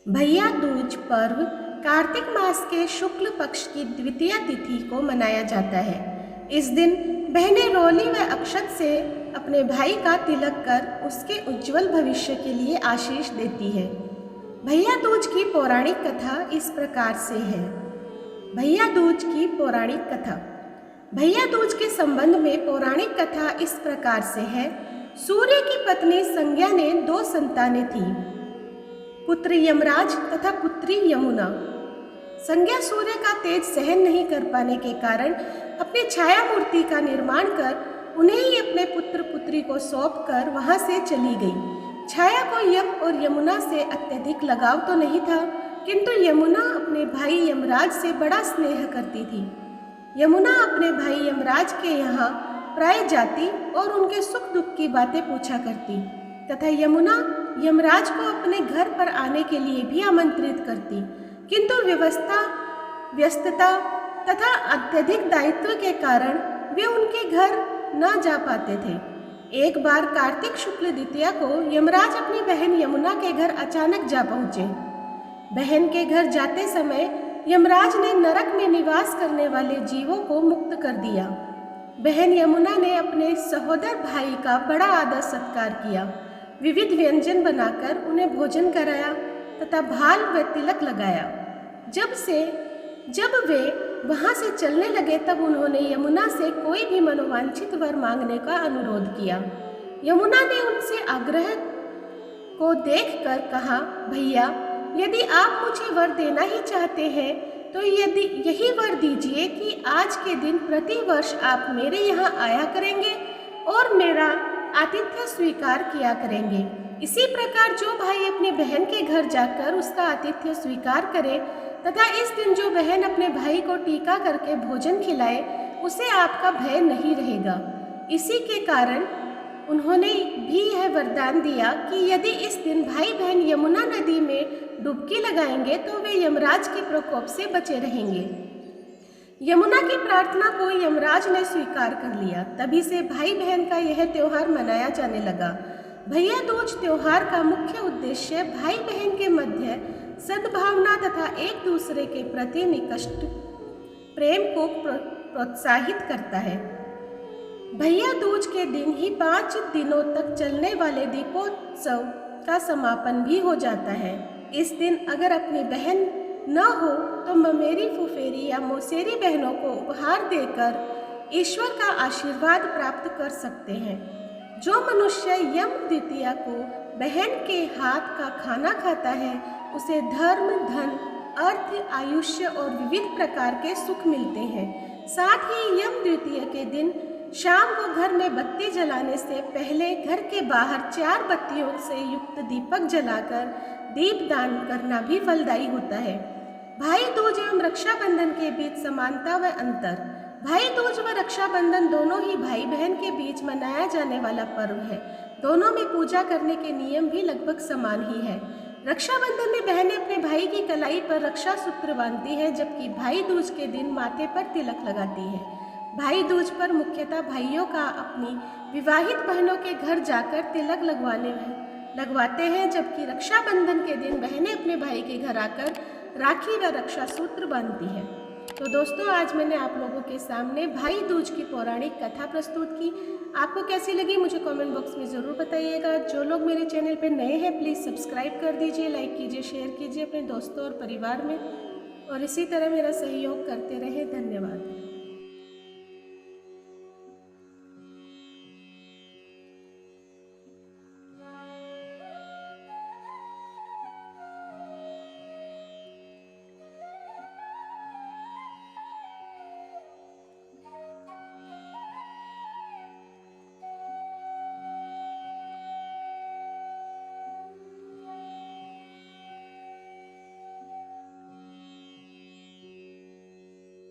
भैया दूज पर्व कार्तिक मास के शुक्ल पक्ष की द्वितीया तिथि को मनाया जाता है। इस दिन बहनें रोली व अक्षत से अपने भाई का तिलक कर उसके उज्जवल भविष्य के लिए आशीष देती है। भैया दूज की पौराणिक कथा इस प्रकार से है। भैया दूज की पौराणिक कथा। भैया दूज के संबंध में पौराणिक कथा इस प्रकार से है। सूर्य की पत्नी संज्ञा ने 2 संतानें थीं, पुत्र यमराज तथा पुत्री यमुना। संज्ञा सूर्य का तेज सहन नहीं कर पाने के कारण अपनी छाया मूर्ति का निर्माण कर उन्हें ही अपने पुत्र पुत्री को सौंप कर वहां से चली गई। छाया को यम और यमुना से अत्यधिक लगाव तो नहीं था, किंतु यमुना अपने भाई यमराज से बड़ा स्नेह करती थी। यमुना अपने भाई यमराज के यहाँ प्राय जाती और उनके सुख दुख की बातें पूछा करती तथा यमुना यमराज को अपने घर पर आने के लिए भी आमंत्रित करती, किंतु व्यस्तता तथा अत्यधिक दायित्व के कारण वे उनके घर न जा पाते थे। एक बार कार्तिक शुक्ल द्वितीया को यमराज अपनी बहन यमुना के घर अचानक जा पहुँचे। बहन के घर जाते समय यमराज ने नरक में निवास करने वाले जीवों को मुक्त कर दिया। बहन यमुना ने अपने सहोदर भाई का बड़ा आदर सत्कार किया, विविध व्यंजन बनाकर उन्हें भोजन कराया तथा भाल व तिलक लगाया। जब वे वहां से चलने लगे तब उन्होंने यमुना से कोई भी मनोवांछित वर मांगने का अनुरोध किया। यमुना ने उनसे आग्रह को देखकर कहा, भैया, यदि आप मुझे वर देना ही चाहते हैं तो यही वर दीजिए कि आज के दिन प्रतिवर्ष आप मेरे यहाँ आया करेंगे और मेरा आतिथ्य स्वीकार किया करेंगे। इसी प्रकार जो भाई अपनी बहन के घर जाकर उसका आतिथ्य स्वीकार करे तथा इस दिन जो बहन अपने भाई को टीका करके भोजन खिलाए, उसे आपका भय नहीं रहेगा। इसी के कारण उन्होंने भी यह वरदान दिया कि यदि इस दिन भाई बहन यमुना नदी में डुबकी लगाएंगे तो वे यमराज के प्रकोप से बचे रहेंगे। यमुना की प्रार्थना को यमराज ने स्वीकार कर लिया। तभी से भाई बहन का यह त्योहार मनाया जाने लगा। भैया दूज त्योहार का मुख्य उद्देश्य भाई बहन के मध्य सद्भावना तथा एक दूसरे के प्रति निकट प्रेम को प्रोत्साहित करता है। भैया दूज के दिन ही 5 दिनों तक चलने वाले दीपोत्सव का समापन भी हो जाता है। इस दिन अगर अपनी बहन न हो तो ममेरी फुफेरी या मौसेरी बहनों को उपहार देकर ईश्वर का आशीर्वाद प्राप्त कर सकते हैं। जो मनुष्य यम द्वितीया को बहन के हाथ का खाना खाता है उसे धर्म, धन, अर्थ, आयुष्य और विविध प्रकार के सुख मिलते हैं। साथ ही यम द्वितीया के दिन शाम को घर में बत्ती जलाने से पहले घर के बाहर 4 बत्तियों से युक्त दीपक जलाकर दीपदान करना भी फलदायी होता है। भाई दूज एवं रक्षाबंधन के बीच समानता व अंतर। भाई दूज व रक्षाबंधन दोनों ही भाई बहन के बीच मनाया जाने वाला पर्व है। दोनों में पूजा करने के नियम भी लगभग समान ही है। रक्षाबंधन में बहनें अपने भाई की कलाई पर रक्षा सूत्र बांधती हैं, जबकि भाई दूज के दिन माथे पर तिलक लगाती है। भाई दूज पर मुख्यतः भाइयों का अपनी विवाहित बहनों के घर जाकर तिलक लगवाते हैं, जबकि रक्षाबंधन के दिन बहनें अपने भाई के घर आकर राखी व रक्षा सूत्र बांधती है। तो दोस्तों, आज मैंने आप लोगों के सामने भाई दूज की पौराणिक कथा प्रस्तुत की। आपको कैसी लगी मुझे कमेंट बॉक्स में ज़रूर बताइएगा। जो लोग मेरे चैनल पर नए हैं प्लीज़ सब्सक्राइब कर दीजिए, लाइक कीजिए, शेयर कीजिए अपने दोस्तों और परिवार में, और इसी तरह मेरा सहयोग करते रहें। धन्यवाद।